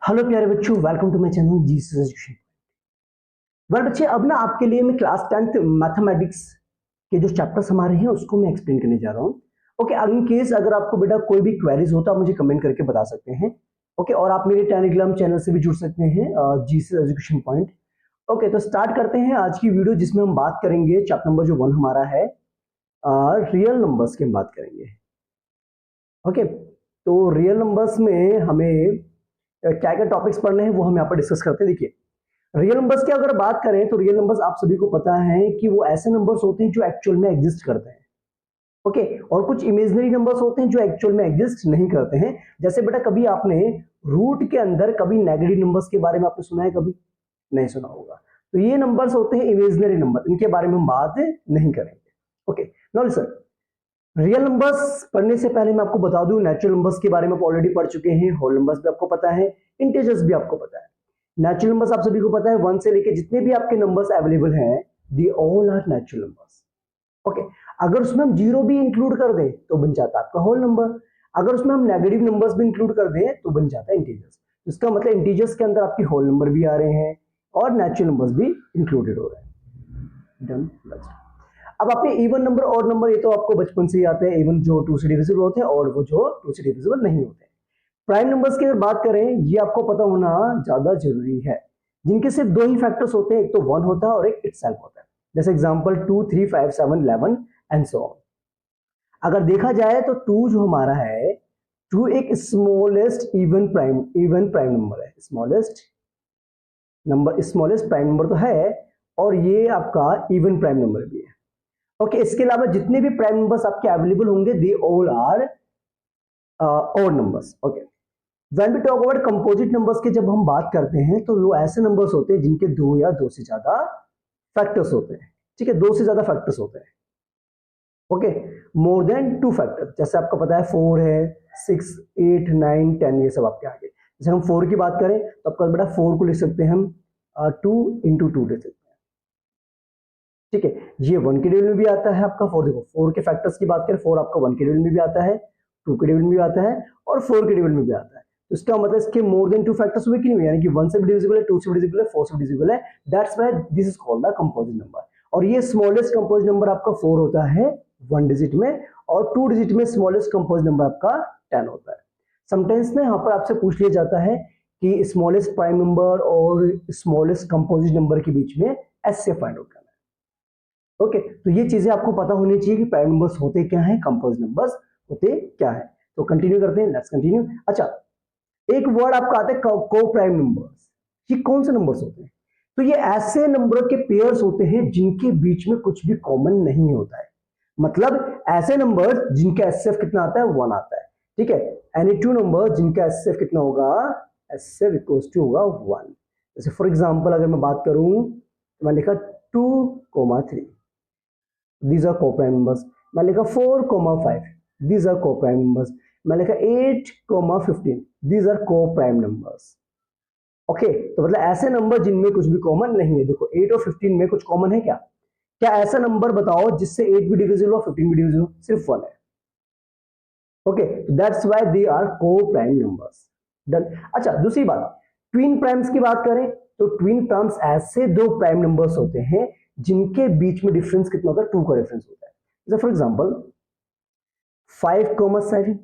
Hello प्यारे बच्चों, welcome to my channel Jesus Education. Well बच्चे, अब ना आपके लिए मैं क्लास 10th मैथमेटिक्स के जो चैप्टर्स हमारे हैं उसको मैं एक्सप्लेन करने जा रहा हूँ। ओके, इन केस अगर आपको बेटा कोई भी क्वेरीज हो तो आप मुझे कमेंट करके बता सकते हैं। ओके, और आप मेरे टेलीग्राम चैनल से भी जुड़ सकते हैं, जीसस एजुकेशन पॉइंट। ओके, तो स्टार्ट करते हैं आज की वीडियो, जिसमें हम बात करेंगे चैप्टर नंबर जो 1 हमारा है, रियल नंबर्स की हम बात करेंगे। ओके, तो रियल नंबर्स में हमें क्या क्या टॉपिक्स पढ़ने हैं वो हम यहाँ पर डिस्कस करते हैं। देखिए, रियल नंबर्स की अगर बात करें तो रियल नंबर्स आप सभी को पता है कि वो ऐसे नंबर्स होते हैं जो एक्चुअल में एग्जिस्ट करते हैं। ओके, और कुछ इमेजिनरी नंबर्स होते हैं जो एक्चुअल में एग्जिस्ट नहीं करते हैं। जैसे बेटा, कभी आपने रूट के अंदर कभी नेगेटिव नंबर्स के बारे में आपने सुना है? कभी नहीं सुना होगा। तो ये नंबर्स होते हैं इमेजिनरी नंबर, इनके बारे में हम बात नहीं करेंगे। Okay, now listen, real numbers पढ़ने से पहले मैं आपको बता दूं, नेचुरल नंबर्स के बारे में आप ऑलरेडी पढ़ चुके हैं, होल नंबर्स भी आपको पता है, इंटीजर्स भी आपको पता है। नेचुरल नंबर्स आप सभी को पता है, 1 से लेके जितने भी आपके नंबर्स अवेलेबल हैं, they all are natural numbers. Okay, अगर उसमें हम जीरो भी इंक्लूड कर दें तो बन जाता है आपका होल नंबर। अगर उसमें हम नेगेटिव नंबर्स भी इंक्लूड कर दें तो बन जाता है इंटीजर्स। इसका मतलब इंटीजर्स के अंदर आपकी होल नंबर भी आ रहे हैं और नेचुरल नंबर्स भी इंक्लूडेड हो रहे हैं। डन। अब आपने इवन नंबर और नंबर, ये तो आपको बचपन से ही आते हैं, इवन जो 2 से डिविजिबल होते हैं और वो जो 2 से डिविजिबल नहीं होते। प्राइम नंबर्स की अगर बात करें, ये आपको पता होना ज्यादा जरूरी है, जिनके सिर्फ दो ही फैक्टर्स होते हैं, एक तो 1 होता है और एक इटसेल्फ होता है। जैसे एग्जांपल 2, 3, 5, 7, 11 एंड सो ऑन। अगर देखा जाए तो 2 जो हमारा है, 2 एक स्मॉलेस्ट इवन प्राइम नंबर है। स्मॉलेस्ट प्राइम नंबर तो है, और ये आपका इवन प्राइम नंबर भी है। ओके, इसके अलावा जितने भी प्राइम नंबर्स आपके अवेलेबल होंगे, they all are odd numbers. Okay, when we talk about composite numbers की जब हम बात करते हैं तो वो ऐसे नंबर्स होते हैं जिनके दो या दो से ज्यादा फैक्टर्स होते हैं। ठीक है, दो से ज्यादा फैक्टर्स होते हैं। ओके, मोर देन 2 फैक्टर, जैसे आपको पता है 4 है, 6, 8, 9, 10, ये सब आपके आगे। जैसे हम 4 की बात करें तो आपका बेटा 4 को लिख सकते हैं हम 2 इंटू 2 लिख सकते हैं। ठीक है, ये 1 के टेबल में भी आता है आपका 4। देखो, 4 के फैक्टर्स की बात करें, 4 आपका 1 के टेबल में भी आता है, 2 के टेबल में भी आता है और 4 के टेबल में भी आता है। तो इसका मतलब इसके मोर देन 2 फैक्टर्स हुए कि नहीं हुए, यानी कि 1 से भी डिविजिबल है, 2 से भी डिविजिबल है, 4 से भी डिविजिबल है। That's why this is called the composite number. और ये स्मॉलेस्ट कंपोजिट नंबर आपका 4 होता है 1 डिजिट में, और 2 डिजिट में स्मॉलेस्ट कंपोजिट नंबर आपका 10 होता है। समटाइम्स ना यहाँ पर आपसे पूछ लिया जाता है कि स्मॉलेस्ट प्राइम नंबर और स्मॉलेस्ट कंपोजिट नंबर के बीच में ऐसे फाइंड आउट करना है। ओके, तो ये चीजें आपको पता होनी चाहिए कि प्राइम नंबर्स होते क्या है, कंपोजिट नंबर्स होते क्या है। तो कंटिन्यू करते हैं, लेट्स कंटिन्यू। अच्छा, एक वर्ड आपका आता है को प्राइम नंबर्स। ये कौन से नंबर्स होते हैं? तो ये ऐसे नंबर के पेयर्स होते हैं जिनके बीच में कुछ भी कॉमन नहीं होता है। मतलब ऐसे नंबर्स जिनका एचसीएफ कितना आता है, 1 आता है। ठीक है, एनी टू नंबर जिनका एचसीएफ कितना होगा, एचसीएफ इक्वल्स टू होगा 1। जैसे फॉर एग्जांपल अगर मैं बात करूं तो मैं लिखा 2,3, these are co-prime numbers। मैं लिखा 4,5, these are co-prime numbers। मैं लिखा 8,15, these are co-prime numbers। Okay, तो मतलब ऐसे नंबर जिनमें कुछ भी कॉमन नहीं है। देखो 8 और 15 में कुछ कॉमन है क्या? क्या ऐसा नंबर बताओ जिससे 8 भी डिविजिबल हो, 15 भी डिविजिबल हो? सिर्फ 1 है। Okay, that's why they are co-prime numbers। Done. अच्छा, दूसरी बात, ट्विन प्राइम्स की बात करें तो ट्विन प्राइम्स ऐसे दो प्राइम नंबर्स होते हैं जिनके बीच में डिफरेंस कितना होता है, 2 का डिफरेंस होता है। जैसे फॉर एग्जांपल 5,7,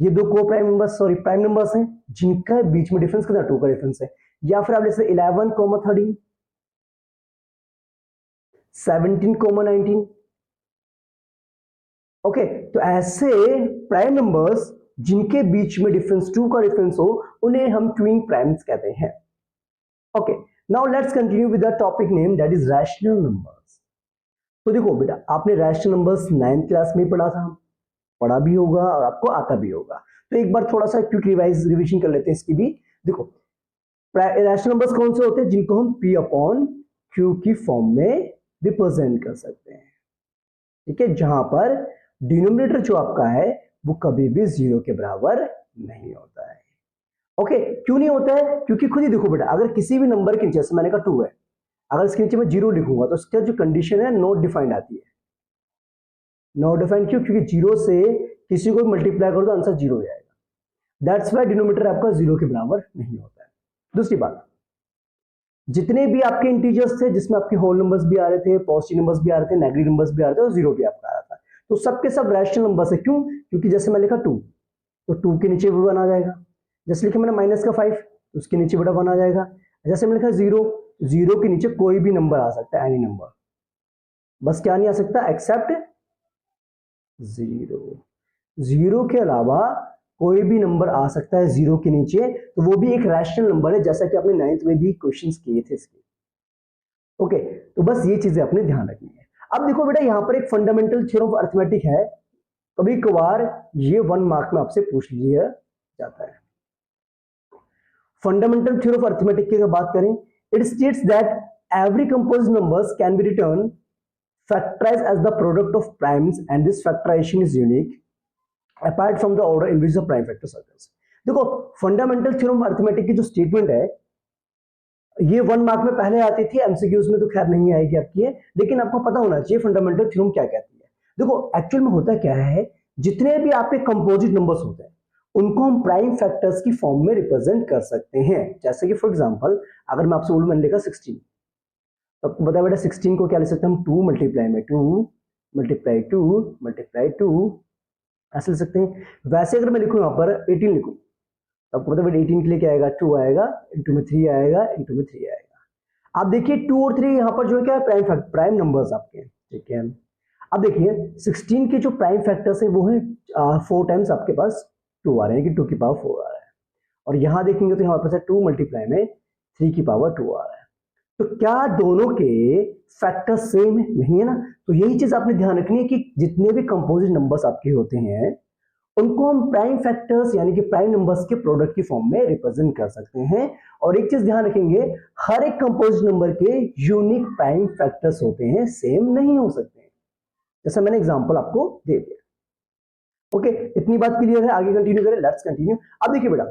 ये दो को prime numbers, sorry prime numbers हैं जिनका बीच में डिफरेंस कितना, 2 का डिफरेंस है। या फिर आप जैसे 11,13, 17,19। ओके, तो ऐसे प्राइम नंबर्स जिनके बीच में डिफरेंस 2 का डिफरेंस हो, उन्हें हम ट्विन प्राइम्स कहते हैं। Okay, now let's continue with the topic name, that is rational numbers. तो देखो बेटा, आपने रैशनल नंबर्स 9th क्लास में पढ़ा था, पढ़ा भी होगा और आपको आता भी होगा। तो एक बार थोड़ा सा क्विक रिवीजन कर लेते हैं इसकी भी। देखो, रैशनल नंबर्स कौन से होते हैं? जिनको हम p अपॉन q की फॉर्म में रिप्रेजेंट कर सकते हैं। ठीक है, जहां पर डिनोमिनेटर जो आपका है वो कभी भी 0 के बराबर नहीं होता है। ओके, क्यों नहीं होता है? क्योंकि खुद ही देखो बेटा, अगर किसी भी नंबर के नीचे, जैसे मैंने कहा 2 है, अगर इसके नीचे मैं 0 लिखूंगा तो उसका जो कंडीशन है नॉट डिफाइंड आती है। नॉट डिफाइंड क्यों? क्योंकि 0 से किसी को मल्टीप्लाई करो तो आंसर 0 हो जाएगा। दैट्स वाई डिनोमिनेटर आपका 0 के बराबर नहीं होता है। दूसरी बात, जितने भी आपके इंटीजर्स थे जिसमें आपके होल नंबर्स भी आ रहे थे, पॉजिटिव नंबर्स भी आ रहे थे, नेगेटिव नंबर्स भी आ रहे थे और 0 भी आपका आ रहा था, तो सबके सब रैशनल नंबर्स है। क्यों? क्योंकि जैसे मैं लिखा 2, तो 2 के नीचे भी 1 आ जाएगा। जैसे लिखा मैंने माइनस का 5, तो उसके नीचे बड़ा 1 आ जाएगा। जैसे मैंने लिखा 0, 0 के नीचे कोई भी नंबर आ सकता है, एनी नंबर, बस क्या नहीं आ सकता, एक्सेप्ट 0। 0 के अलावा कोई भी नंबर आ सकता है 0 के नीचे, तो वो भी एक रैशनल नंबर है, जैसा कि आपने 9th में भी क्वेश्चंस किए थे इसके। ओके, तो बस ये चीजें अपने ध्यान रखनी है। अब देखो बेटा, यहां पर एक फंडामेंटल थ्योरम ऑफ अरिथमेटिक है, कभी कभार ये 1 मार्क में आपसे पूछ लिया जाता है। फंडामेंटल थ्योरम ऑफ अरिथमेटिक की अगर बात करें, it states that every composed numbers can be return factorized as the product of primes and this factorization is unique apart from the order in which the prime factors occurs। देखो, fundamental theorem of arithmetic की जो statement है, ये 1 mark में पहले आती थी, MCQs में तो खैर नहीं आएगी आपकी है, लेकिन आपको पता होना चाहिए फंडामेंटल थ्योरम क्या कहती है। देखो, एक्चुअल में होता क्या है, जितने भी आपके कंपोजिट नंबर्स होते हैं उनको हम प्राइम फैक्टर्स की फॉर्म में रिप्रेजेंट कर सकते हैं। जैसे कि फॉर एग्जांपल, अगर मैं आपसे बोलूं मैंने लिखा 16, तो आपको बता बेटा 16 को क्या लिख सकते हैं हम, 2 मल्टीप्लाई में 2 मल्टीप्लाई 2 मल्टीप्लाई 2, ऐसे लिख सकते हैं। वैसे अगर मैं लिखूं यहाँ पर 18 लिखूं, तो आपको पता है 18 के लिए क्या आएगा, 2 आएगा, इंटू में 3 आएगा, इंटू में 3 आएगा। आप देखिए 2 और 3 यहाँ पर जो है क्या है, प्राइम नंबर्स आपके, ठीक है। अब देखिए 16 के जो प्राइम फैक्टर्स है वो है 4 टाइम्स आपके पास 2 आ रहे हैं, कि 2 की पावर 4 आ रहा है, और यहाँ देखेंगे तो यहाँ पर 2 मल्टीप्लाई में 3 की पावर 2 आ रहा है। तो क्या दोनों के फैक्टर सेम है? नहीं है ना। तो यही चीज आपने ध्यान रखनी है कि जितने भी कंपोजिट नंबर्स आपके होते हैं उनको हम प्राइम फैक्टर्स यानी कि प्राइम नंबर्स के प्रोडक्ट की फॉर्म में रिप्रेजेंट कर सकते हैं। और एक चीज ध्यान रखेंगे, हर एक कंपोजिट नंबर के यूनिक प्राइम फैक्टर्स होते हैं, सेम नहीं हो सकते, जैसा मैंने एग्जांपल आपको दे दिया। ओके, इतनी बात क्लियर है, आगे कंटिन्यू करें, लेट्स कंटिन्यू। अब देखिए बेटा,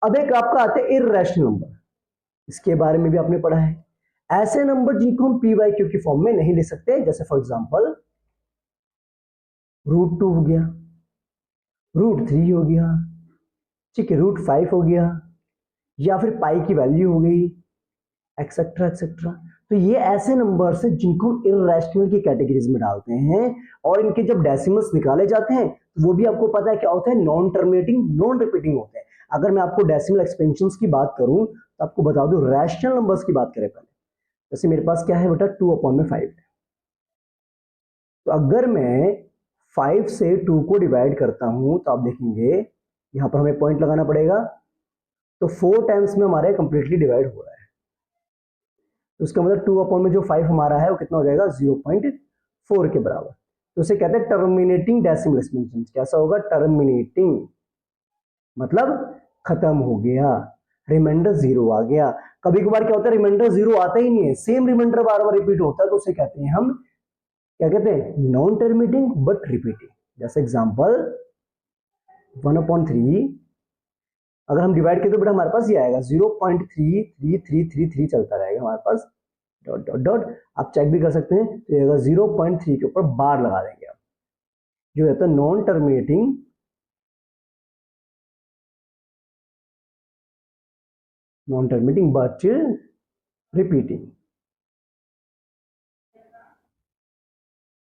अब एक आपका आता है इर्रेशनल नंबर, इसके बारे में भी आपने पढ़ा है। ऐसे नंबर जिनको हम पी वाई क्यू की फॉर्म में नहीं ले सकते, जैसे फॉर एग्जांपल √2 हो गया, √3 हो गया, ठीक है, √5 हो गया, या फिर पाई की वैल्यू हो गई, एक्सेट्रा एक्सेट्रा। तो ये ऐसे नंबर्स हैं जिनको हम इर्रेशनल की कैटेगरीज में डालते हैं, और इनके जब डेसिमल्स निकाले जाते हैं तो वो भी आपको पता है क्या होता है, नॉन टर्मिनेटिंग नॉन रिपीटिंग होते हैं। अगर मैं आपको डेसिमल एक्सपेंशंस की बात करूं तो आपको बता दूं, रैशनल नंबर्स की बात करें पहले, जैसे मेरे पास क्या है बेटा, 2/5 है। तो अगर मैं 5 से 2 को डिवाइड करता हूं तो आप देखेंगे यहां पर हमें पॉइंट लगाना पड़ेगा, तो 4 टाइम्स में हमारे कंप्लीटली डिवाइड हो रहा है। तो उसका मतलब 2 में जो 5 हमारा है वो कितना हो जाएगा, 0.4 के बराबर। तो उसे कहते हैं टर्मिनेटिंग डेसिमल एक्सपेंशन। कैसा होगा, टर्मिनेटिंग, मतलब खत्म हो गया, रिमाइंडर 0 आ गया। कभी कभार क्या होता है, रिमाइंडर 0 आता ही नहीं है, सेम रिमाइंडर बार बार रिपीट होता है, तो उसे कहते हैं हम क्या कहते हैं, नॉन टर्मिनेटिंग बट रिपीटिंग। जैसे एग्जांपल 1/3 अगर हम डिवाइड करें तो बेटा हमारे पास ये आएगा 0.33333 चलता रहेगा हमारे पास, डॉट डॉट डॉट। आप चेक भी कर सकते हैं, तो ये 0.3 के ऊपर बार लगा देंगे आप, जो रहता है non terminating but repeating.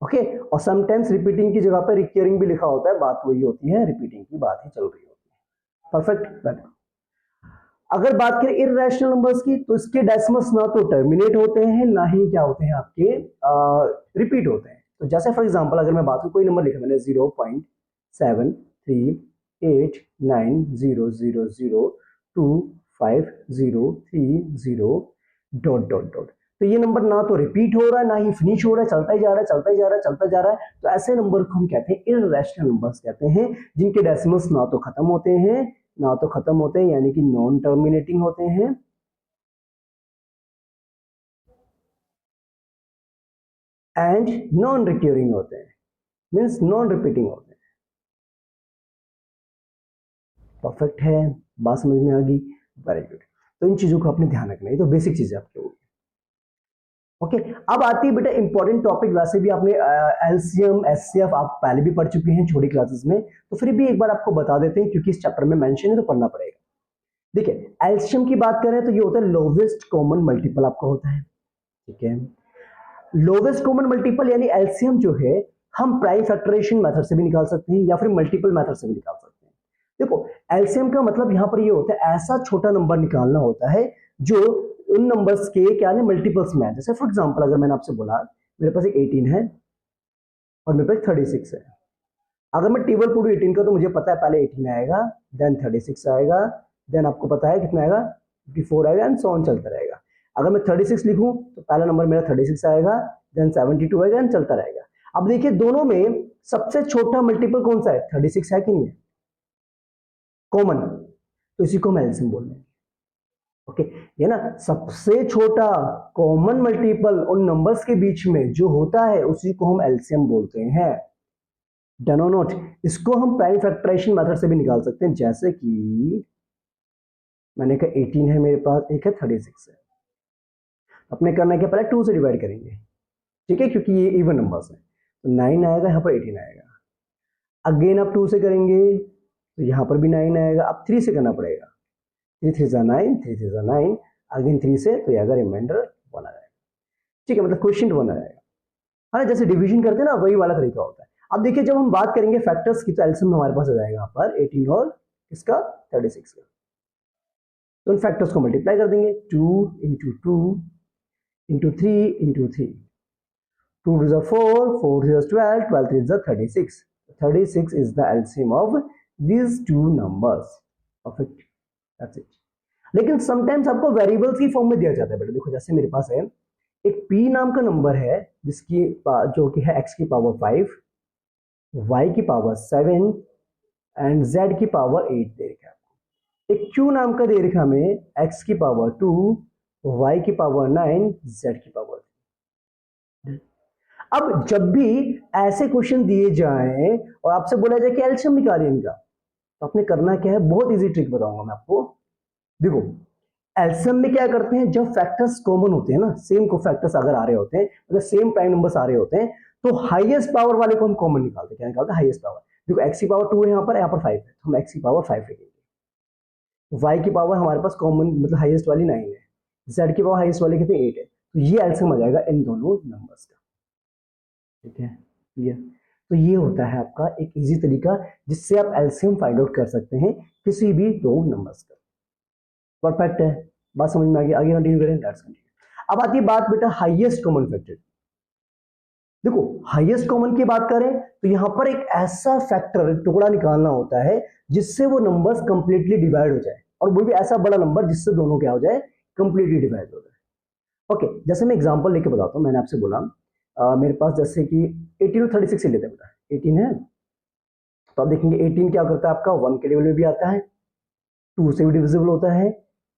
Okay, और समटाइम्स रिपीटिंग की जगह पर रिकरिंग भी लिखा होता है, बात वही होती है, रिपीटिंग की बात ही चल रही होती है। परफेक्ट। अगर बात करें इर्रेशनल नंबर्स की, तो इसके डेसिमल्स ना तो टर्मिनेट होते हैं, ना ही क्या होते हैं आपके रिपीट होते हैं। तो जैसे फॉर एग्जांपल अगर मैं बात करूं, कोई नंबर लिखा मैंने 0.738900025030 डॉट डॉट डॉट। तो ये नंबर ना तो रिपीट हो रहा है, ना ही फिनिश हो रहा है, चलता ही जा रहा है, चलता ही जा रहा है, चलता जा रहा है। तो ऐसे नंबर को हम कहते हैं इर्रेशनल नंबर्स कहते हैं, जिनके डेसिमल्स ना तो खत्म होते हैं, ना तो खत्म होते हैं, यानी कि नॉन टर्मिनेटिंग होते हैं, एंड नॉन रिक्यूरिंग होते हैं, मींस नॉन रिपीटिंग होते हैं। परफेक्ट है, बात समझ में आ गई, वेरी गुड। तो इन चीजों को आपने ध्यान रखना है, ये तो बेसिक चीजें आपकी होगी। ओके अब आती है बेटा इंपॉर्टेंट टॉपिक, वैसे भी आपने एलसीएम एचसीएफ आप पहले भी पढ़ चुके हैं छोटी क्लासेस में, तो फिर भी एक बार आपको बता देते हैं क्योंकि इस चैप्टर में मेंशन है तो पढ़ना पड़ेगा। देखिए एलसीएम की बात करें तो ये होता है लोवेस्ट कॉमन मल्टीपल आपका होता है, ठीक है। लोवेस्ट कॉमन मल्टीपल यानी एलसीएम जो है हम प्राइम फैक्टराइजेशन मेथड से भी निकाल सकते हैं या फिर मल्टीपल मेथड से भी निकाल सकते हैं। देखो एलसीएम का मतलब यहां पर ये होता है ऐसा छोटा नंबर निकालना होता है जो उन नंबर्स के क्या है मल्टीपल्स में है। जैसे फॉर एग्जांपल अगर मैंने आपसे बोला मेरे पास एक 18 है और मेरे पास 36 है, अगर मैं टेबल पढ़ू 18 का तो मुझे पता है पहले 18 आएगा, देन 36 आएगा, देन आपको पता है कितना आएगा 54 आएगा एंड सो ऑन चलता रहेगा। अगर मैं 36 लिखूं तो पहला नंबर मेरा 36 आएगा, देन 72 आएगा एंड चलता रहेगा। अब देखिए दोनों में सबसे छोटा मल्टीपल कौन सा है, 36 है कि नहीं है कॉमन, तो इसी को हम एलसीएम बोल रहे हैं। ओके ये ना सबसे छोटा कॉमन मल्टीपल उन नंबर्स के बीच में जो होता है उसी को हम एलसीएम बोलते हैं। डन और नोट, इसको हम प्राइम फैक्टराइजेशन मेथड से भी निकाल सकते हैं, जैसे कि मैंने कहा 18 है मेरे पास, एक है 36 है, अपने करना क्या पहले 2 से डिवाइड करेंगे, ठीक है क्योंकि ये इवन नंबर्स हैं, तो 9 आएगा यहाँ पर 18 आएगा। अगेन आप 2 से करेंगे तो यहाँ पर भी 9 आएगा, अब 3 से करना पड़ेगा, 3 3 जा 9, 3 3 जा 9, अगेन 3 से तो ये अगर रिमाइंडर 1 आ जाएगा, ठीक है मतलब क्वेश्चन 1 आ जाएगा। हाँ जैसे डिवीजन करते हैं ना वही वाला तरीका होता है। अब देखिए जब हम बात करेंगे फैक्टर्स की तो एलसीएम हमारे पास आ जाएगा यहाँ पर 18 और इसका 36 का, तो उन फैक्टर्स को मल्टीप्लाई कर देंगे 2 into 2 into 3 into 3, 2 to the 4, 4 to the 12, 12 to the 36. 36 is the LCM of these two numbers. Perfect. That's it. लेकिन समटाइम्स आपको वेरिएबल्स की फॉर्म में दिया जाता है बेटा। देखो जैसे मेरे पास है एक p नाम का नंबर है जिसकी जो कि है x की पावर 5, y की पावर 7 एंड z की पावर 8 दे रखा है। एक q नाम का दे रखा हमें x की पावर 2, y की पावर 9, z की पावर 3। अब जब भी ऐसे क्वेश्चन दिए जाएं और आपसे बोला जाए कि एलसीएम निकालिए इनका, तो आपने करना क्या है, बहुत इजी ट्रिक बताऊंगा मैं आपको। देखो एलसीएम में क्या करते हैं, जब फैक्टर्स कॉमन होते हैं ना, सेम को फैक्टर्स अगर आ रहे होते हैं मतलब सेम प्राइम नंबर्स आ रहे होते हैं, तो हाईएस्ट पावर वाले को हम कॉमन निकालते हैं। क्या निकालते हैं, हाईएस्ट पावर। देखो एक्स की पावर 2 है यहाँ पर 5 है, तो हम एक्स की पावर 5 लिखेंगे। वाई की पावर हमारे पास कॉमन मतलब हाईएस्ट वाली 9 है, जेड की पावर हाईएस्ट वाली कितनी 8 है, तो ये एलसीएम आ जाएगा इन दोनों नंबर्स का, ठीक है ये। तो ये होता है आपका एक इजी तरीका जिससे आप एलसीएम फाइंड आउट कर सकते हैं किसी भी दो नंबर्स का। परफेक्ट है, बात समझ में आ गई, आगे कंटिन्यू करें, लेट्स कंटिन्यू। अब आती है बात बेटा हाईएस्ट कॉमन फैक्टर। देखो हाईएस्ट कॉमन की बात करें तो यहां पर एक ऐसा फैक्टर टुकड़ा निकालना होता है जिससे वो नंबर्स कंप्लीटली डिवाइड हो जाए, और वो भी ऐसा बड़ा नंबर जिससे दोनों क्या हो जाए, कंप्लीटली डिवाइड हो जाए। ओके जैसे मैं एग्जांपल लेके बताता हूं, मैंने आपसे बोला मेरे पास जैसे कि 18 और 36 से लेते हैं बेटा, 18 है तो आप देखेंगे 18 क्या करता है आपका 1 के लेवल में भी आता है, 2 से भी डिविजिबल होता है,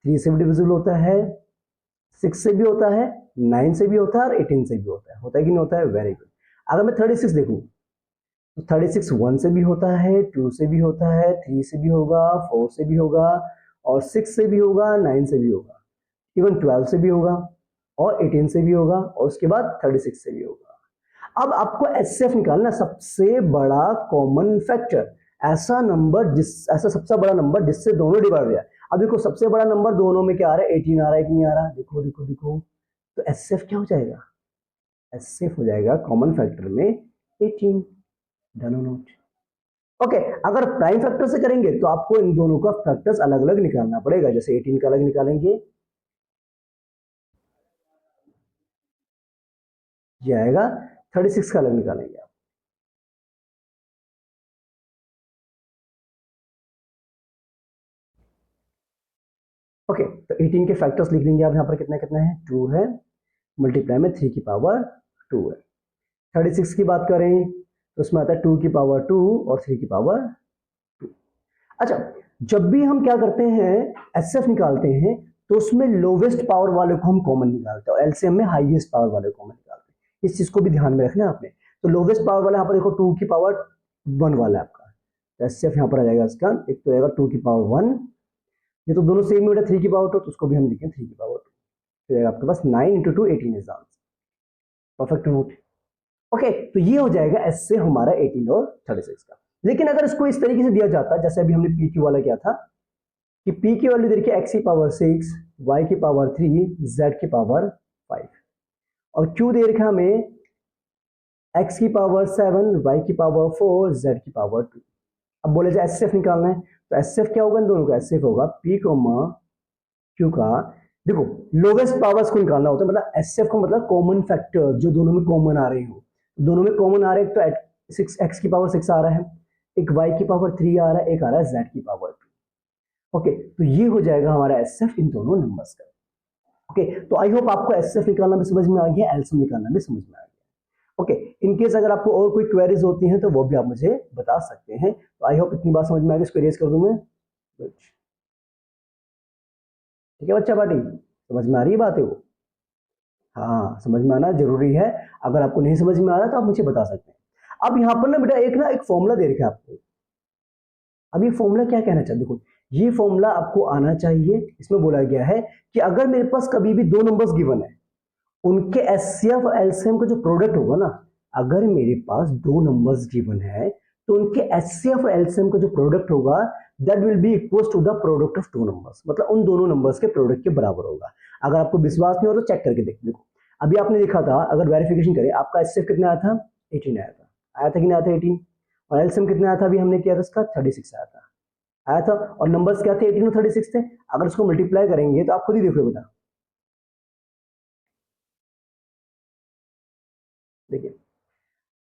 3 से भी डिविजिबल होता है, 6 से भी होता है, 9 से भी होता है और 18 से भी होता है कि नहीं होता है, वेरी गुड। अगर मैं 36 देखूं तो 36 1 से भी होता है, 2 से भी होता है, 3 से भी होगा, 4 से भी होगा और 6 से भी होगा, 9 से भी होगा, इवन 12 से भी होगा और 18 से भी होगा और उसके बाद 36 से भी होगा। अब आपको एचसीएफ निकालना, सबसे बड़ा कॉमन फैक्टर, ऐसा नंबर ऐसा सबसे बड़ा नंबर जिससे दोनों डिवाइड हो जाए। अब देखो सबसे बड़ा नंबर दोनों में क्या आ रहा है, 18 आ रहा है कि नहीं आ रहा, देखो देखो देखो, तो एचसीएफ क्या हो जाएगा, एचसीएफ हो जाएगा कॉमन फैक्टर में 18। डन और नोट। ओके अगर प्राइम फैक्टर से करेंगे तो आपको इन दोनों का फैक्टर्स अलग अलग निकालना पड़ेगा, जैसे 18 का अलग निकालेंगे, ये आएगा, 36 का अलग निकालेंगे आप। ओके तो 18 के फैक्टर्स लिख लेंगे आप यहाँ पर, कितना कितना है, 2 है, मल्टीप्लाई में 3 की पावर 2 है। 36 की बात करें तो उसमें आता है 2 की पावर 2 और 3 की पावर 2। अच्छा जब भी हम क्या करते हैं एचसीएफ निकालते हैं तो उसमें लोवेस्ट पावर वाले को हम कॉमन निकालते हैं और एलसीएम में हाईएस्ट पावर वाले को कॉमन निकालते हैं। इस चीज को भी ध्यान में रखना है आपने। तो लोवेस्ट पावर वाला यहाँ पर देखो 2 की पावर 1 वाला है आपका, तो एचसीएफ यहाँ पर आ जाएगा इसका, एक तो आएगा 2 की पावर 1, ये तो दोनों सेम है, 3 की पावर 2 तो उसको भी हम लिखें 3 की पावर 2, तो आपके पास 9 into 2 18 is answer. Perfect note. Okay, तो ये हो जाएगा एस से हमारा 18 और 36 का। लेकिन अगर इसको इस तरीके से दिया जाता, जैसे अभी हमने पी क्यू वाला किया था कि पी की वैल्यू देखिए एक्स की पावर 6, वाई की पावर 3, जेड की पावर 5, और क्यू दे रखा हमें एक्स की पावर 7, वाई की पावर 4, जेड की पावर 2। अब बोले जाए एस एफ निकालना है, तो एस एफ क्या होगा इन दोनों का? एस एफ होगा पी कोमा क्यू का, देखो लोवेस्ट पावर्स को निकालना होता है, मतलब एस एफ का मतलब कॉमन फैक्टर जो दोनों में कॉमन आ रहे हो। दोनों में कॉमन आ रहे हैं, तो 6 एक्स की पावर 6 आ रहा है, एक वाई की पावर 3 आ रहा है, एक आ रहा है जेड की पावर 2। ओके, तो ये हो जाएगा हमारा एस एफ इन दोनों नंबर्स का। ओके, तो आई होप आपको एस एफ निकालना भी समझ में आ गया, एलसीएम निकालना भी समझ में आ गया। ओके, इन केस अगर आपको और कोई क्वेरीज होती हैं तो वो भी आप मुझे बता सकते हैं। तो आई होप इतनी बात समझ में आ गई, इसको रेज कर दूं मैं। ठीक है बच्चा पार्टी, समझ में आ रही है बातें वो? हाँ, समझ में आना जरूरी है। अगर आपको नहीं समझ में आ रहा तो आप मुझे बता सकते हैं। अब यहाँ पर ना बेटा एक फॉर्मूला दे रखा है आपको। अब ये फॉर्मूला क्या कहना चाहते, देखो ये फॉर्मूला आपको आना चाहिए। इसमें बोला गया है कि अगर मेरे पास कभी भी दो नंबर्स गिवन है, उनके एचसीएफ और एलसीएम का जो प्रोडक्ट होगा ना, अगर मेरे पास दो नंबर्स गिवन है तो उनके एचसीएफ और एलसीएम का जो प्रोडक्ट होगा that will be equal to the product of two numbers, मतलब उन दोनों नंबर्स के प्रोडक्ट के बराबर होगा। अगर आपको विश्वास नहीं हो तो चेक करके देखो। अभी आपने देखा था, अगर वेरिफिकेशन करें, आपका एचसीएफ कितना आया था? 18 आया था। आया था कि नहीं आया था 18? और एलसीएम कितना आया था? अभी हमने किया था इसका 36 आया था। आया था। और नंबर्स क्या थे? 18 और 36 थे। अगर उसको मल्टीप्लाई करेंगे तो आप खुद ही देखो बेटा, देखिए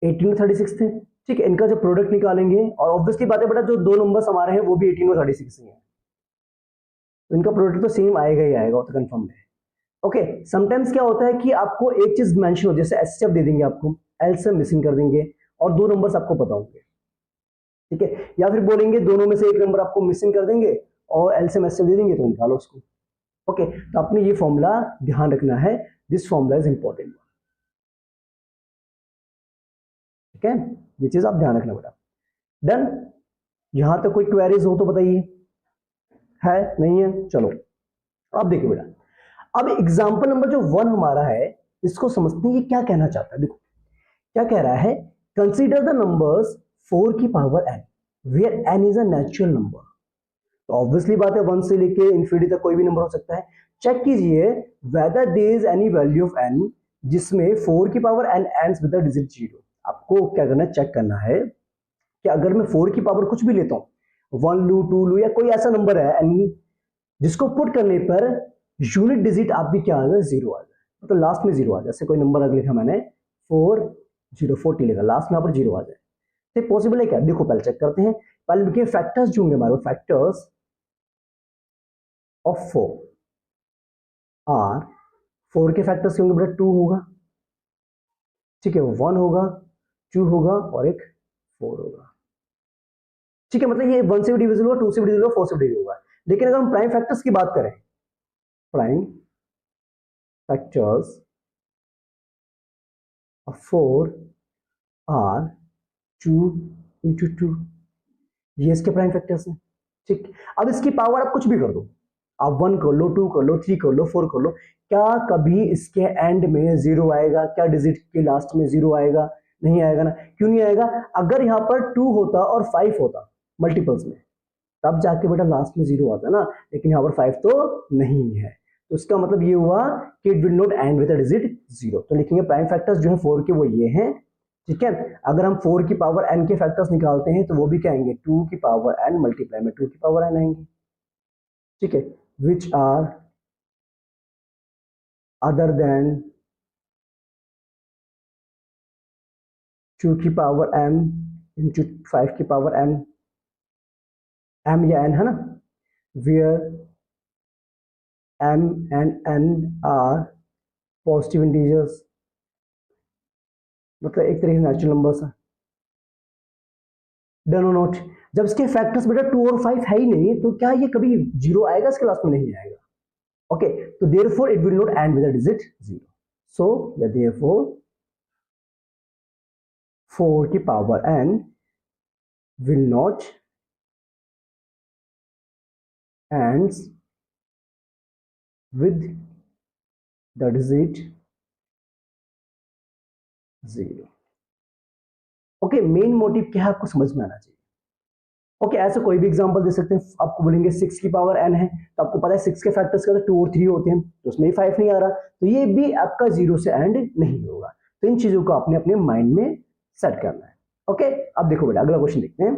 18 और 36 थे। ठीक है, इनका जो प्रोडक्ट निकालेंगे, और ऑब्वियसली बात है बेटा जो दो नंबर्स हमारे हैं वो भी 18 और 36 ही हैं, तो इनका प्रोडक्ट तो सेम आएगा ही आएगा, वो तो कंफर्म है। ओके, समटाइम्स क्या होता है कि आपको एक चीज मेंशन हो, जैसे एचसीएफ दे देंगे आपको, एलसीएम मिसिंग कर देंगे, और दो नंबर्स आपको पता होंगे। ठीक है, या फिर बोलेंगे दोनों में से एक नंबर आपको मिसिंग कर देंगे और एलसीएम एचसीएफ दे देंगे, तो निकालो उसको। ओके, तो आपने ये फॉर्मूला ध्यान रखना है, दिस फॉर्मूला इज इंपॉर्टेंट। ठीक है, ये चीज आप ध्यान रखना बेटा। डन? यहां तक कोई क्वेरीज हो तो बताइए, है नहीं है? चलो अब देखिए बेटा, अब एग्जाम्पल नंबर जो 1 हमारा है, इसको समझते हैं ये क्या कहना चाहता है। देखो क्या कह रहा है, कंसीडर द नंबर्स 4 की power n where n is a natural number. तो ऑब्वियसली बात है 1 से लेके इंफिनिटी तक कोई भी नंबर हो सकता है। चेक कीजिए whether there is any value of n जिसमें 4 की power n ends with the digit 0। आपको क्या करना है, चेक करना है कि अगर मैं 4 की पावर कुछ भी लेता हूं, 1 लू, 2 लू, या कोई ऐसा नंबर है n जिसको पुट करने पर यूनिट डिजिट आप भी क्या आ जाए, 0 आ जाए, तो लास्ट में 0 आ जाए। जैसे कोई नंबर अगर लिखा मैंने 4040 लिखा, लास्ट में यहाँ पर 0 आ जाए, तो पॉसिबल है क्या? देखो पहले चेक करते हैं। पहले देखिए फैक्टर्स जो होंगे हमारे, फैक्टर्स ऑफ 4 आर, 4 के फैक्टर्स होंगे बेटा 2 होगा, ठीक है, 1 होगा, 2 होगा, और एक 4 होगा। ठीक है, मतलब ये 1 से भी डिविजिबल होगा, 2 से भी डिविजिबल होगा, 4 से भी डिविजिबल होगा। लेकिन अगर हम प्राइम फैक्टर्स की बात करें, prime factors of 4 are 2 into 2, ये इसके प्राइम फैक्टर्स हैं। ठीक, अब इसकी पावर आप कुछ भी कर दो, आप 1 कर लो, 2 कर लो, 3 कर लो, 4 कर लो, क्या कभी इसके एंड में 0 आएगा? क्या डिजिट के लास्ट में 0 आएगा? नहीं आएगा ना। क्यों नहीं आएगा? अगर यहाँ पर 2 होता और 5 होता मल्टीपल्स में, तब जाके बेटा लास्ट में 0 आता ना, लेकिन यहाँ पर 5 तो नहीं है, तो इसका मतलब ये हुआ कि it will not and with digit 0। तो लिखेंगे प्राइम फैक्टर्स जो है 4 के वो ये हैं। ठीक है, अगर हम 4 की पावर n के फैक्टर्स निकालते हैं तो वो भी क्या आएंगे, 2 की पावर n मल्टीप्लाई में 2 की पावर n आएंगे। ठीक है, विच आर अदर देन 2 की पावर m इंटू 5 की पावर n, m या n है ना, where m and n are positive integers, मतलब एक तरीके से नेचुरल नंबर्स है। डन और नॉट? जब इसके फैक्टर्स बेटा 2 और 5 है ही नहीं, तो क्या ये कभी 0 आएगा इसके लास्ट में? नहीं आएगा। ओके, तो therefore it will not and with the digit 0। सो या देयरफॉर 4 की power n will not ends with the digit 0। Okay, main motive क्या है आपको समझ में आना चाहिए। ओके, ऐसे कोई भी एग्जांपल दे सकते हैं। आपको बोलेंगे 6 की पावर n है, तो आपको पता है 6 के फैक्टर्स का तो 2 और 3 होते हैं, तो उसमें ही 5 नहीं आ रहा, तो ये भी आपका 0 से एंड नहीं होगा। तो इन चीजों को आपने अपने माइंड में सेट करना है। ओके, अब देखो बेटा अगला क्वेश्चन देखते हैं।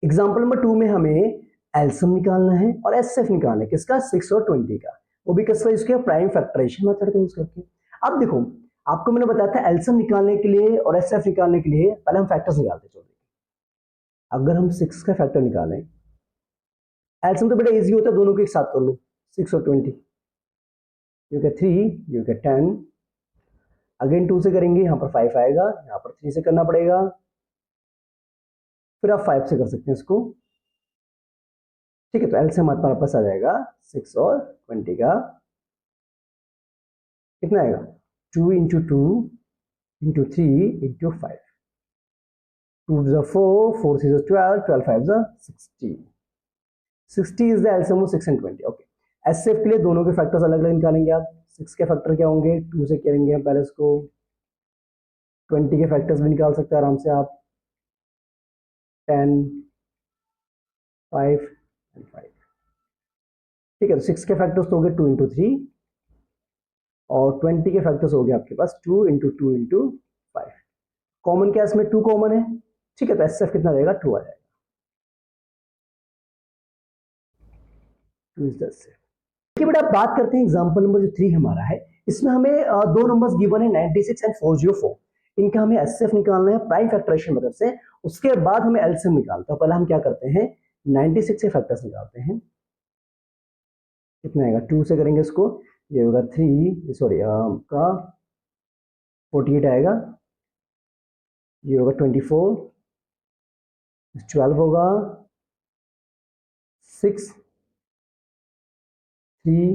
एग्जाम्पल नंबर 2 में हमें एलसीएम निकालना है और एचसीएफ निकालना है, किसका, 6 और 20 का, वो भी किसका यूज किया, प्राइम फैक्टराइजेशन मेथड का यूज करके। अब देखो, आपको मैंने बताया था एलसीएम निकालने के लिए और एचसीएफ निकालने के लिए पहले हम फैक्टर्स निकालते हैं। अगर हम 6 का फैक्टर निकालें, एलसीएम तो बेटा इजी होता है, दोनों को एक साथ कर लो, 6 और 20, you get 3, you get 10। Again 2 से करेंगे, यहाँ पर 5 आएगा, यहाँ पर 3 से करना पड़ेगा, फिर आप 5 से कर सकते हैं इसको। ठीक है, तो एलसीएम हमारे पास आ जाएगा 6 और 20 का, कितना आएगा, 2 into 2 into 3 into 5, 2 is 4, 4 is 12, 12 5 is 60, 60 is the LCM of 6 and 20। Okay, HCF के लिए दोनों के फैक्टर्स अलग अलग निकालेंगे आप। 6 के फैक्टर क्या होंगे, 2 से करेंगे हम पहले इसको, 20 के फैक्टर्स भी निकाल सकते हैं आराम से आप, 10, 5 and 5। ठीक है, तो 6 के फैक्टर्स तो हो गए 2 इंटू 3, और 20 के फैक्टर्स हो गए आपके पास 2 इंटू 2 इंटू 5। कॉमन क्या है इसमें, 2 कॉमन है। ठीक है, तो एचसीएफ कितना रहेगा, 2 आ जाएगा, 2 इज द एचसीएफ। देखिए बेटा, बात करते हैं एग्जांपल नंबर जो 3 हमारा है, इसमें हमें दो नंबर्स गिवन है 96 एंड 404। इनका हमें एचसीएफ निकालना है प्राइम फैक्टराइजेशन मेथड से, उसके बाद हमें एलसीएम निकालते हैं। पहले हम क्या करते हैं, 96 के फैक्टर्स निकालते हैं, कितना आएगा, 2 से करेंगे इसको, ये होगा 3, सॉरी का 48 आएगा, ये होगा 24, 12 होगा, 6, 3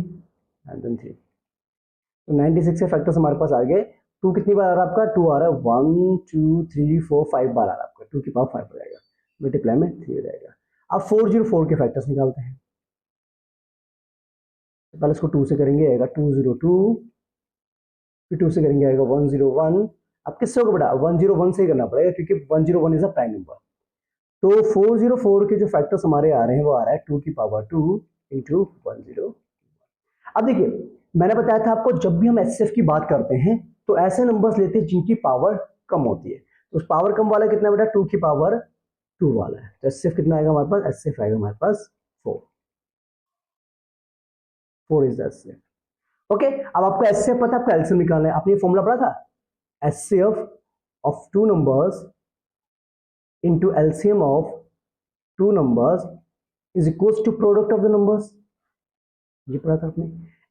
एंड देन 3। तो 96 के फैक्टर्स हमारे पास आ गए। 2 कितनी बार आ रहा है आपका, 2 आ रहा है, 1 2 3 4 5 बार आ रहा है आपका, 2 की पावर 5 हो जाएगा, मल्टीप्लाई में 3 हो जाएगा। अब 404 के फैक्टर्स निकालते हैं, तो पहले इसको 2 से करेंगे, आएगा 202, फिर 2 से करेंगे आएगा 101। अब किससे होगा बेटा, 101 से ही करना पड़ेगा, क्योंकि 101 इज अ प्राइम नंबर। तो 404 के जो फैक्टर्स हमारे आ रहे हैं वो आ रहा है 2 की पावर 2 इंटू 10। अब देखिए, मैंने बताया था आपको, जब भी हम एचसीएफ की बात करते हैं तो ऐसे नंबर्स लेते हैं जिनकी पावर कम होती है। तो उस पावर कम वाला कितना बेटा, 2 की पावर 2 वाला है, तो एचसीएफ कितना आएगा हमारे पास, एचसीएफ आएगा हमारे पास 4, 4 इज द एचसीएफ। ओके, अब आपको एचसीएफ पता है, आपको एलसीएम निकालना है। आपने ये फॉर्मूला पढ़ा था, HCF of two numbers into LCM of two numbers is equals to product of the numbers। ये पढ़ा था आपने।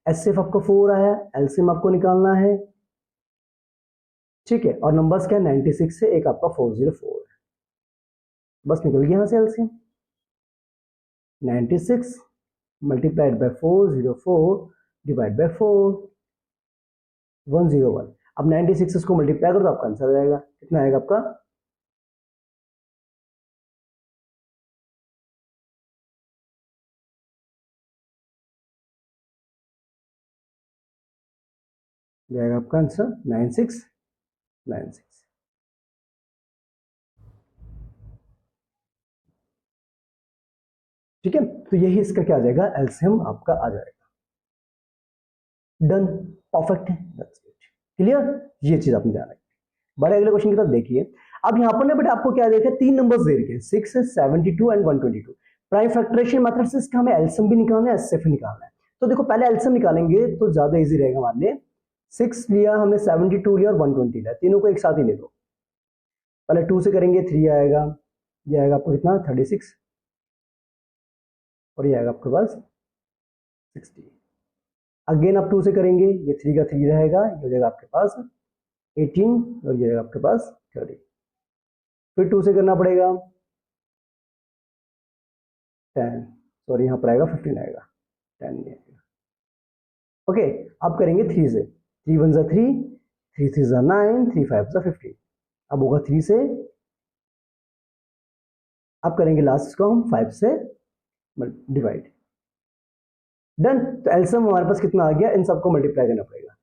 एचसीएफ आपका 4 आया, एलसीएम आपको निकालना है, ठीक है, और नंबर्स क्या है, 96 से एक आपका 404 है, बस निकल गया यहां से LCM, 96 multiplied by 404 divide by 4, 101। अब 96 इसको मल्टीप्लाई करो तो आपका आंसर आ जाएगा, कितना आएगा आपका, जाएगा आपका आंसर 9696। ठीक है, तो यही इसका क्या आ जाएगा, एलसीएम आपका आ जाएगा। डन, परफेक्ट है, दैट्स इट, क्लियर, ये चीज आपने ध्यान रखी। बड़े अगले क्वेश्चन की तरफ देखिए। अब यहाँ पर ना बेटा आपको क्या देखा, 3 नंबर्स दे रखे हैं, 6 72 एंड 122। प्राइम फैक्टराइजेशन मेथड से इसका हमें एलसीएम भी निकालना है, एचसीएफ निकालना है। तो देखो पहले एलसीएम निकालेंगे तो ज्यादा इजी रहेगा हमारे लिए। 6 लिया हमने, 72 लिया और 120 लिया, तीनों को एक साथ ही ले लो। पहले 2 से करेंगे, 3 आएगा, ये आएगा आपको कितना, 36, और ये आएगा आपके पास 60। अगेन आप 2 से करेंगे, ये 3 का 3 रहेगा, ये हो जाएगा आपके पास 18, और ये आएगा आपके पास 30। फिर 2 से करना पड़ेगा 10, सॉरी यहाँ पर आएगा 15 आएगा, 10 नहीं आएगा। ओके, अब करेंगे 3 से, 3 1 जा 3, 3 3 जा 9, 3 5 जा 15। अब होगा 3 से, अब करेंगे लास्ट को हम 5 से डिवाइड। डन, तो एलसीएम हमारे पास कितना आ गया, इन सबको मल्टीप्लाई करना पड़ेगा,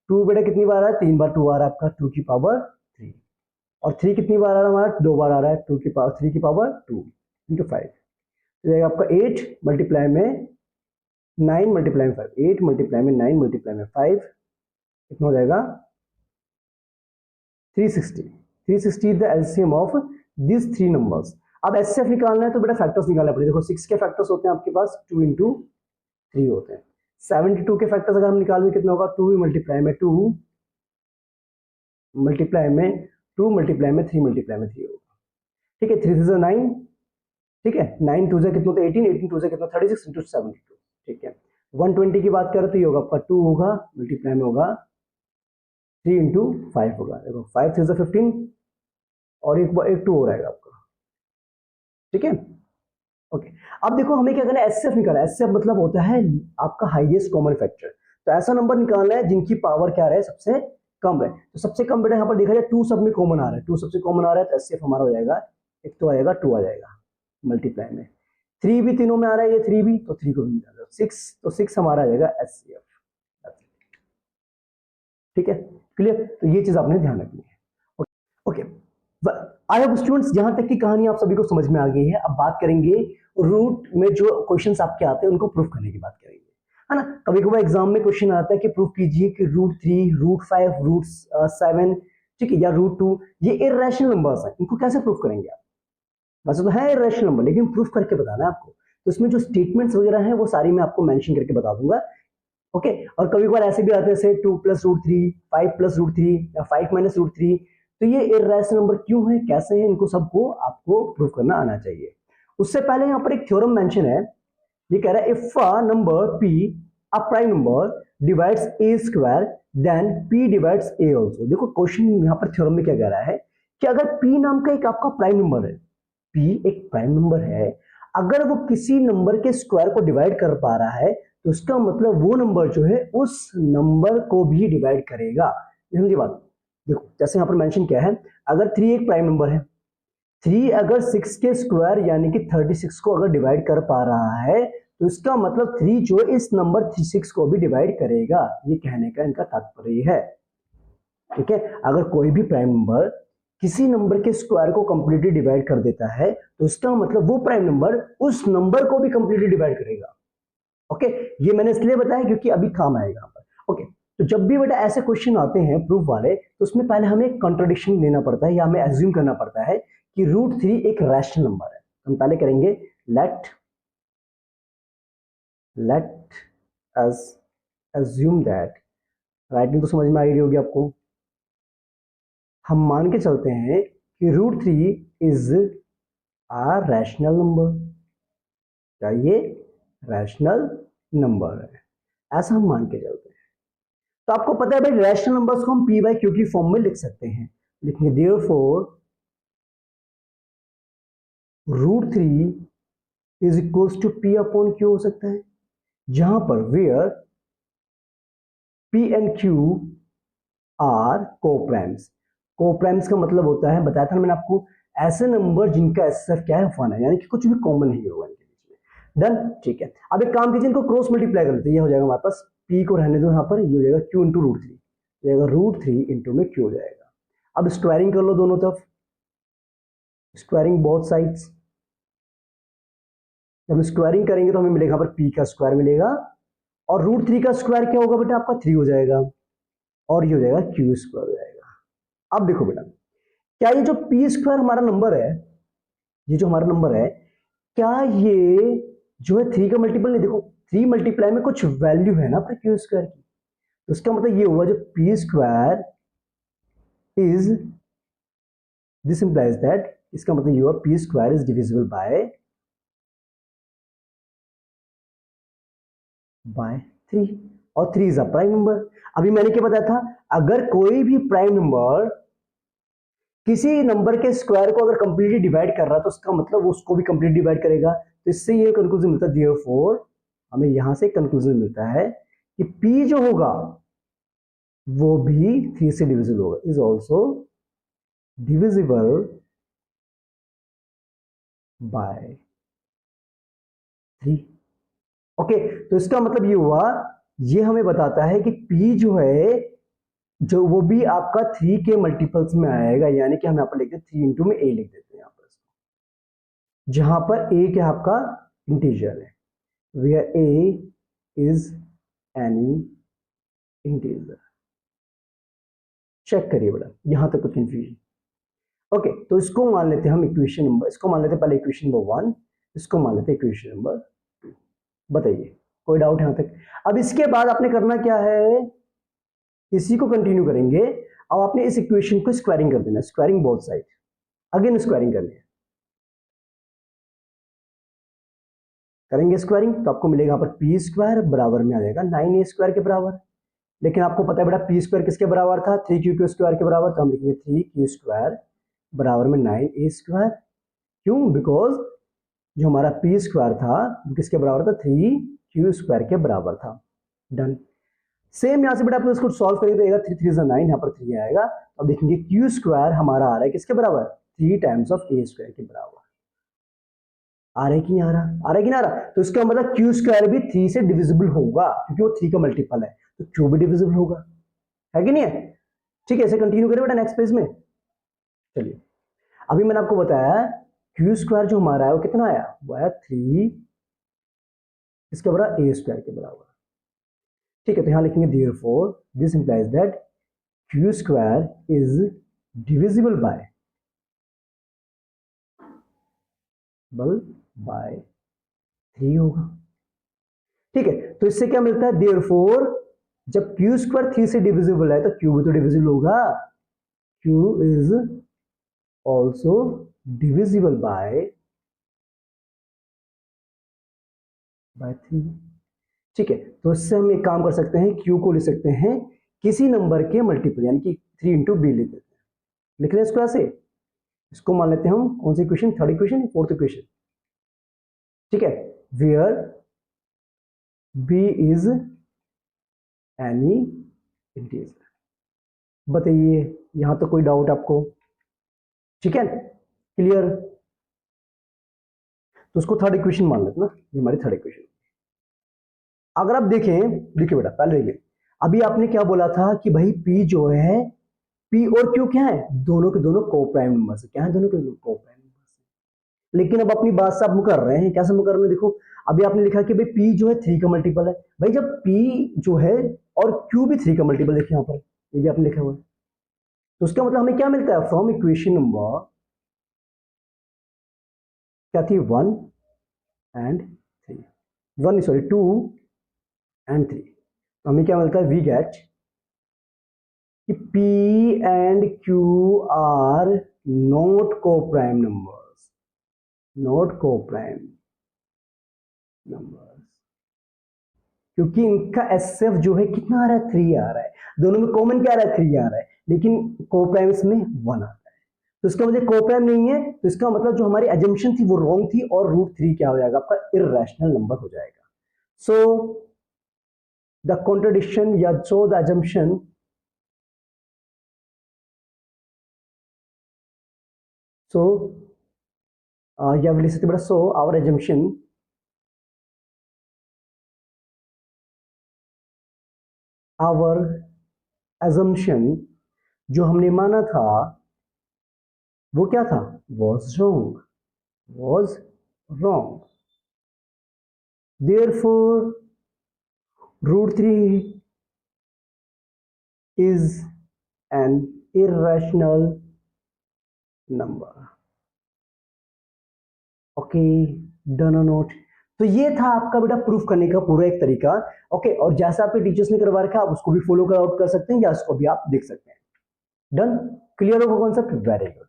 2 बेटा कितनी बार आ रहा है, 3 बार 2 आ रहा है आपका 2 की पावर 3, और 3 कितनी बार आ रहा है हमारा, 2 बार आ रहा है 2 की पावर 3 की पावर 2 इंटू 5, तो जाएगा आपका 8 मल्टीप्लाई में 9 मल्टीप्लाई में 5, 8 मल्टीप्लाई में 9 मल्टीप्लाई में 5 कितना हो जाएगा 360। 360 is the LCM of this three numbers. अब एचसीएफ निकालना है तो बेटा फैक्टर्स निकालना पड़ेगा। देखो 6 के फैक्टर्स होते हैं आपके पास, 2 इंटू 3 होते हैं। 72 के फैक्टर्स अगर हम निकालेंगे कितना होगा, 2 मल्टीप्लाई में 2 मल्टीप्लाई में 2 मल्टीप्लाई में 3 मल्टीप्लाई में 3 होगा। ठीक है, 3 से 9, ठीक है, 9 2 से कितना होता है 18, 18 2 से कितना 36 इंटू 72। ठीक है, 120 की बात करें तो ये होगा आपका 2 होगा, मल्टीप्लाई में होगा 3 इंटू 5 होगा। देखो 5 3 से 15 और एक 2 हो रहेगा आपका। ठीक है, ओके। अब देखो हमें क्या करना है, एचसीएफ निकालना है। एचसीएफ मतलब होता है आपका हाईएस्ट कॉमन फैक्टर। तो ऐसा नंबर निकालना है जिनकी पावर क्या रहे, सबसे कम रहे। तो सबसे कम बेटा यहाँ पर देखा जाए 2 सब में कॉमन आ रहा है, 2 सबसे कॉमन आ रहा है, तो एचसीएफ हमारा हो जाएगा, एक तो आएगा 2 आ जाएगा मल्टीप्लाई में, 3 भी तीनों में आ रहा है, ये 3 भी, तो 3 को भी मिला दो, 6, तो 6 हमारा आ जाएगा एचसीएफ। ठीक है, क्लियर। तो ये चीज आपने ध्यान रखनी है। ओके, आई होप स्टूडेंट्स यहाँ तक की कहानी आप सभी को समझ में आ गई है। अब बात करेंगे रूट में जो क्वेश्चंस आपके आते हैं उनको प्रूफ करने की बात करेंगे, है ना। कभी कभी एग्जाम में क्वेश्चन आता है कि प्रूफ कीजिए कि √3, √5, √7, ठीक है, या √2 ये इर्रेशनल नंबर्स हैं, इनको कैसे प्रूफ करेंगे आप। वैसे तो है इर्रेशनल नंबर, लेकिन प्रूफ करके बताना है आपको। तो इसमें जो स्टेटमेंट्स वगैरह हैं वो सारी मैं आपको मेंशन करके बता दूंगा। ओके, और कभी कभार ऐसे भी आते हैं जैसे 2 + √3, 5 + √3 या 5 - √3। तो ये इर्रेशनल नंबर क्यों है, कैसे हैं, इनको सबको आपको प्रूव करना आना चाहिए। उससे पहले यहाँ पर एक थ्योरम मेंशन है। ये कह रहा है if a number p a prime number divides a square then p divides a also. देखो क्वेश्चन यहाँ पर थ्योरम में क्या कह रहा है कि अगर p नाम का एक आपका प्राइम नंबर है, p एक प्राइम नंबर है, अगर वो किसी नंबर के स्क्वायर को डिवाइड कर पा रहा है तो उसका मतलब वो नंबर जो है उस नंबर को भी डिवाइड करेगा। समझिए बात। देखो जैसे यहाँ पर मेंशन किया है, अगर 3 एक प्राइम नंबर है, 3 अगर 6 के स्क्वायर यानी कि 36 को अगर डिवाइड कर पा रहा है तो इसका मतलब 3 जो इस नंबर 6 को भी डिवाइड करेगा, ये कहने का इनका तात्पर्य है। ठीक है, अगर कोई भी प्राइम नंबर किसी नंबर के स्क्वायर को कंप्लीटली डिवाइड कर देता है तो इसका मतलब वो प्राइम नंबर उस नंबर को भी कंप्लीटली डिवाइड करेगा। ओके, ये मैंने इसलिए बताया क्योंकि अभी काम आएगा यहाँ पर। ओके, तो जब भी बेटा ऐसे क्वेश्चन आते हैं प्रूफ वाले, तो उसमें पहले हमें एक कॉन्ट्रडिक्शन लेना पड़ता है या हमें एज्यूम करना पड़ता है कि √3 एक रैशनल नंबर है। हम पहले करेंगे let us assume that, writing तो समझ में आ रही होगी आपको। हम मान के चलते हैं कि √3 इज आ रैशनल नंबर, क्या ये रैशनल नंबर है, ऐसा हम मान के चलते हैं। तो आपको पता है भाई रैशनल नंबर्स को हम p बाई क्यू की फॉर्म में लिख सकते हैं, लिखेंगे therefore √3 is equals to p upon q हो सकता है, जहां पर where p and q are coprimes. Coprimes का मतलब होता है, बताया था ना मैंने आपको, ऐसे नंबर जिनका एसएफ क्या है 1 है, यानी कि कुछ भी कॉमन नहीं होगा इनके बीच में। डन, ठीक है। अब एक काम कीजिए, इनको क्रॉस मल्टीप्लाई कर लेते हैं, ये हो जाएगा हमारे पास, p को रहने दो यहाँ पर, ये हो जाएगा q इंटू √3, हो जाएगा √3 इंटू में q हो जाएगा। अब स्क्वायरिंग कर लो दोनों तरफ, स्क्वायरिंग बोथ साइड्स। जब स्क्वायरिंग करेंगे तो हमें मिलेगा पर p का स्क्वायर मिलेगा, और √3 का स्क्वायर क्या होगा बेटा आपका 3 हो जाएगा, और ये हो जाएगा q स्क्वायर हो जाएगा। अब देखो बेटा, क्या ये जो p स्क्वायर हमारा नंबर है, ये जो हमारा नंबर है, क्या ये जो है 3 का मल्टीपल नहीं, देखो 3 मल्टीप्लाई में कुछ वैल्यू है ना पर q स्क्वायर की, तो इसका मतलब ये हुआ जो p square is, this implies that, इसका मतलब ये हुआ p square is divisible by 3, और 3 इज अ प्राइम नंबर। अभी मैंने क्या बताया था, अगर कोई भी प्राइम नंबर किसी नंबर के स्क्वायर को अगर कंप्लीटली डिवाइड कर रहा है तो उसका मतलब उसको भी कंप्लीटली डिवाइड करेगा। तो इससे ये कंक्लूजन मिलता है, देयरफॉर हमें यहां से कंक्लूजन मिलता है कि p जो होगा वो भी 3 से डिविजिबल होगा, is also divisible by 3। Okay, तो इसका मतलब ये हुआ, ये हमें बताता है कि p जो है जो वो भी आपका 3 के मल्टीपल्स में आएगा, यानी कि हम यहाँ पर लिखते हैं 3 इंटू में a लिख देते हैं यहाँ पर, जहां पर a क्या आपका इंटीजर है, where a is any integer। Check करिए बेटा, यहां तक कुछ कंफ्यूजन? ओके, तो इसको मान लेते हैं हम इक्वेशन नंबर, इसको मान लेते हैं पहले इक्वेशन नंबर 1, इसको मान लेते हैं इक्वेशन नंबर 2। बताइए कोई डाउट यहां तक? अब इसके बाद आपने करना क्या है, इसी को कंटिन्यू करेंगे। अब आपने इस इक्वेशन को स्क्वायरिंग कर देना, squaring both side, again squaring करनी है। करेंगे स्क्वायरिंग तो आपको मिलेगा यहाँ पर पी स्क्वायर बराबर में आ जाएगा 9a स्क्वायर के बराबर। लेकिन आपको पता है बेटा पी स्क्वायर किसके बराबर था, 3q के स्क्वायर के बराबर, तो हम लिखेंगे 3q स्क्वायर बराबर में 9a स्क्वायर। क्यों? बिकॉज जो हमारा पी स्क्वायर था वो किसके बराबर था, 3q स्क्वायर के बराबर था। डन। सेम यहाँ से बेटा आप इसको सॉल्व करेंगे तो 3 3 9, यहाँ पर 3 आएगा। अब देखेंगे q स्क्वायर हमारा आ रहा है किसके बराबर, 3 टाइम्स ऑफ a स्क्वायर के बराबर। आ रहा है कि नहीं आ रहा, आ रहा है कि नहीं आ रहा? तो इसका मतलब q स्क्वायर भी 3 से डिविजिबल होगा, क्योंकि वो 3 का मल्टीपल है, तो q भी डिविजिबल होगा, है कि नहीं है? ठीक है, ऐसे कंटिन्यू करें बेटा नेक्स्ट पेज में। चलिए, अभी मैंने आपको बताया q स्क्वायर जो हमारा है वो कितना आया, वो आया 3 इसके बराबर a स्क्वायर के बराबर। ठीक है, तो यहां लिखेंगे therefore this implies that q square is divisible by 3 होगा। ठीक है, तो इससे क्या मिलता है, देयरफॉर जब q स्क्वायर 3 से डिविजिबल है तो q भी तो डिविजिबल होगा, q is also divisible by 3। ठीक है, तो इससे हम एक काम कर सकते हैं, q को लिख सकते हैं किसी नंबर के मल्टीपल, यानी कि 3 इंटू बी लिख देते हैं। लिख लें इसको ऐसे, इसको मान लेते हैं हम कौन सी equation, third equation, fourth equation. ठीक है, where b is any integer. बताइए यहां तो कोई डाउट आपको? ठीक है, क्लियर? तो उसको थर्ड इक्वेशन मान लेते ना, ये हमारी थर्ड इक्वेशन। अगर आप देखें, देखिए बेटा पहले देखिए, अभी आपने क्या बोला था कि भाई p जो है, p और q क्या है, दोनों के दोनों को प्राइम नंबर से, क्या है, दोनों के दोनों को प्राइम नंबर से। लेकिन अब अपनी बात से आप मुकर रहे हैं, कैसे मुकर रहे हैं? देखो अभी आपने लिखा कि भाई p जो है 3 का मल्टीपल है, भाई जब p जो है और q भी 3 का मल्टीपल, देखिए यहाँ पर ये भी आपने लिखा हुआ है, तो उसका मतलब हमें क्या मिलता है, फ्रॉम इक्वेशन नंबर क्या थी, 1 एंड 3, 1 सॉरी 2 एंड 3, तो हमें क्या मिलता है, वी गेट कि P and Q are not coprime numbers, not coprime numbers, क्योंकि इनका SF जो है कितना आ रहा है, 3 आ रहा है, दोनों में कॉमन क्या आ रहा है, 3 आ रहा है, लेकिन को प्राइम्स में 1 आ रहा है, तो इसका मतलब को प्राइम नहीं है, तो इसका मतलब जो हमारी एजम्पशन थी वो रॉन्ग थी, और √3 क्या हो जाएगा आपका, इररेशनल नंबर हो जाएगा। सो द कॉन्ट्रडिक्शन या सो द एजम्पशन, so या लिख सकते बेटा, so our assumption our assumption जो हमने माना था वो क्या था, was wrong, was wrong, therefore √3 is an irrational number। Okay, done और नोट? तो ये था आपका बेटा प्रूफ करने का पूरा एक तरीका। ओके, और जैसा आपके टीचर्स ने करवा रखा है आप उसको भी फॉलो कर आउट कर सकते हैं, या उसको भी आप देख सकते हैं। डन? क्लियर होगा कॉन्सेप्ट? वेरी गुड,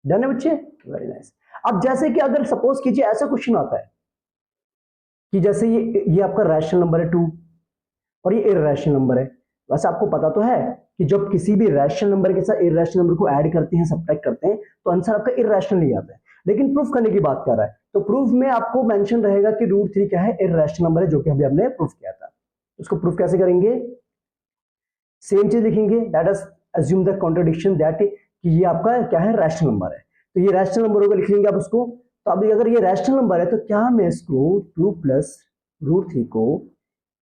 डन है बच्चे, वेरी नाइस। अब जैसे कि अगर सपोज कीजिए ऐसा क्वेश्चन आता है कि जैसे ये आपका रैशनल नंबर है 2 और ये इररेशनल नंबर है। वैसे आपको पता तो है कि जब किसी भी रैशनल नंबर के साथ इररेशनल नंबर को ऐड करते हैं, सब्ट्रैक्ट करते हैं, तो आंसर आपका इररेशनल ही आता है। लेकिन प्रूफ करने की बात कर रहा है, तो प्रूफ में आपको मेंशन रहेगा कि √3 क्या है, इररेशनल नंबर है, जो कि अभी हमने प्रूफ किया था। उसको प्रूफ कैसे करेंगे, सेम चीज लिखेंगे, let us assume the contradiction that कि ये आपका क्या है, रैशनल नंबर है, तो ये रैशनल नंबर होगा, लिख लेंगे आप उसको। तो अभी अगर ये रैशनल नंबर है तो क्या मैं इसको 2 + √3 को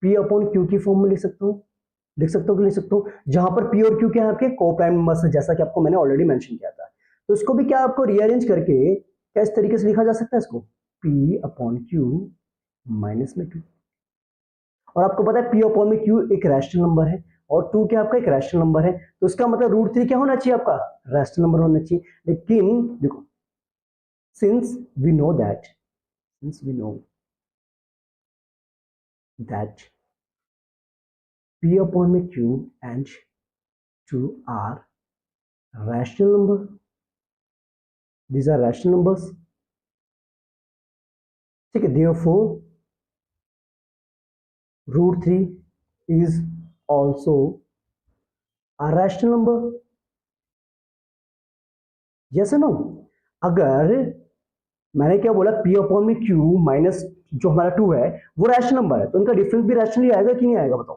P/Q की फॉर्म में लिख सकता हूँ? लिख सकता हूँ कि लिख सकता हूँ, जहां पर पी और क्यू क्या है आपके को प्राइम नंबर्स है, जैसा कि आपको मैंने ऑलरेडी मेंशन किया था। तो इसको भी क्या आपको रीअरेंज करके क्या इस तरीके से लिखा जा सकता है इसको, पी अपॉन क्यू माइनस में 2। और आपको पता है पी अपॉन में क्यू एक रैशनल नंबर है और 2 क्या आपका एक रैशनल नंबर है, तो इसका मतलब √3 क्या होना चाहिए आपका, रैशनल नंबर होना चाहिए। लेकिन देखो, since we know that p upon में q and 2 are rational number, these are rational numbers, ठीक है। therefore √3 is also a rational number, yes or no। अगर मैंने क्या बोला p अपॉन में q माइनस जो हमारा 2 है वो रैशनल नंबर है, तो उनका डिफरेंस भी रैशनली आएगा कि नहीं आएगा बताओ।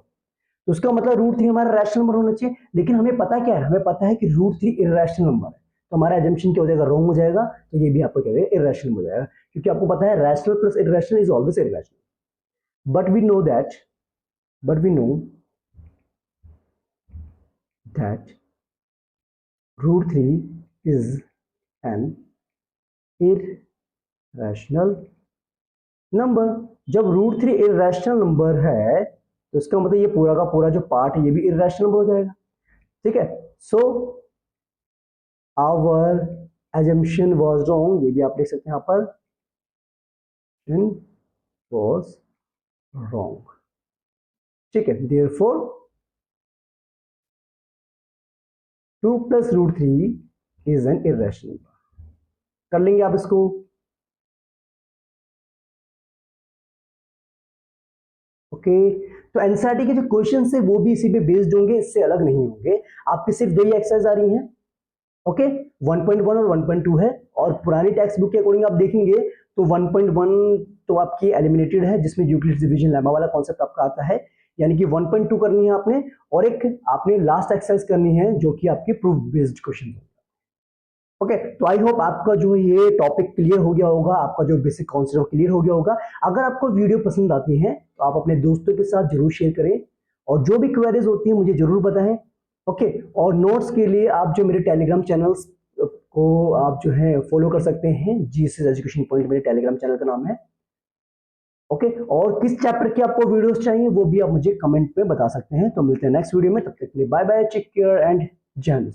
तो उसका मतलब √3 हमारा रैशनल नंबर होना चाहिए, लेकिन हमें पता क्या है, हमें पता है कि √3 इरैशनल नंबर है, तो हमारा एजम्पशन क्या हो जाएगा, रॉन्ग हो जाएगा। तो ये भी आपको क्या हो जाएगा, इरैशनल हो जाएगा, क्योंकि आपको पता है rational plus irrational is always irrational. But we know that √3 is an irrational number. जब √3 इरैशनल नंबर है तो इसका मतलब ये पूरा का पूरा जो पार्ट है ये भी इरैशनल हो जाएगा, ठीक है। सो our assumption was wrong, ये भी आप लिख सकते हैं यहाँ पर, was wrong, ठीक है। therefore 2 plus √3 is an irrational number। कर लेंगे आप इसको, ओके। तो एनसीईआरटी के जो क्वेश्चन है वो भी इसी पे बेस्ड होंगे, इससे अलग नहीं होंगे। आपकी सिर्फ 2 ही एक्सरसाइज आ रही हैं, ओके। 1.1 और 1.2 है, और पुरानी टेक्स्ट बुक के अकॉर्डिंग आप देखेंगे तो 1.1 तो आपकी एलिमिनेटेड है, जिसमें यूक्लिड्स डिवीजन लेमा वाला कॉन्सेप्ट आपका आता है, यानी कि 1.2 करनी है आपने, और एक आपने लास्ट एक्सरसाइज करनी है जो कि आपकी प्रूफ बेस्ड क्वेश्चन है, ओके। तो आई होप आपका जो ये टॉपिक क्लियर हो गया होगा, आपका जो बेसिक कॉन्सेप्ट क्लियर हो गया होगा। अगर आपको वीडियो पसंद आती है तो आप अपने दोस्तों के साथ जरूर शेयर करें, और जो भी क्वेरीज होती है मुझे जरूर बताएं, ओके। और नोट्स के लिए आप जो मेरे टेलीग्राम चैनल्स को आप जो है फॉलो कर सकते हैं, जीएसएस एजुकेशन पॉइंट मेरे टेलीग्राम चैनल का नाम है, ओके। और किस चैप्टर की आपको वीडियोस चाहिए वो भी आप मुझे कमेंट में बता सकते हैं। तो मिलते हैं नेक्स्ट वीडियो में, तब तक के लिए bye bye, take care and जय हिंद।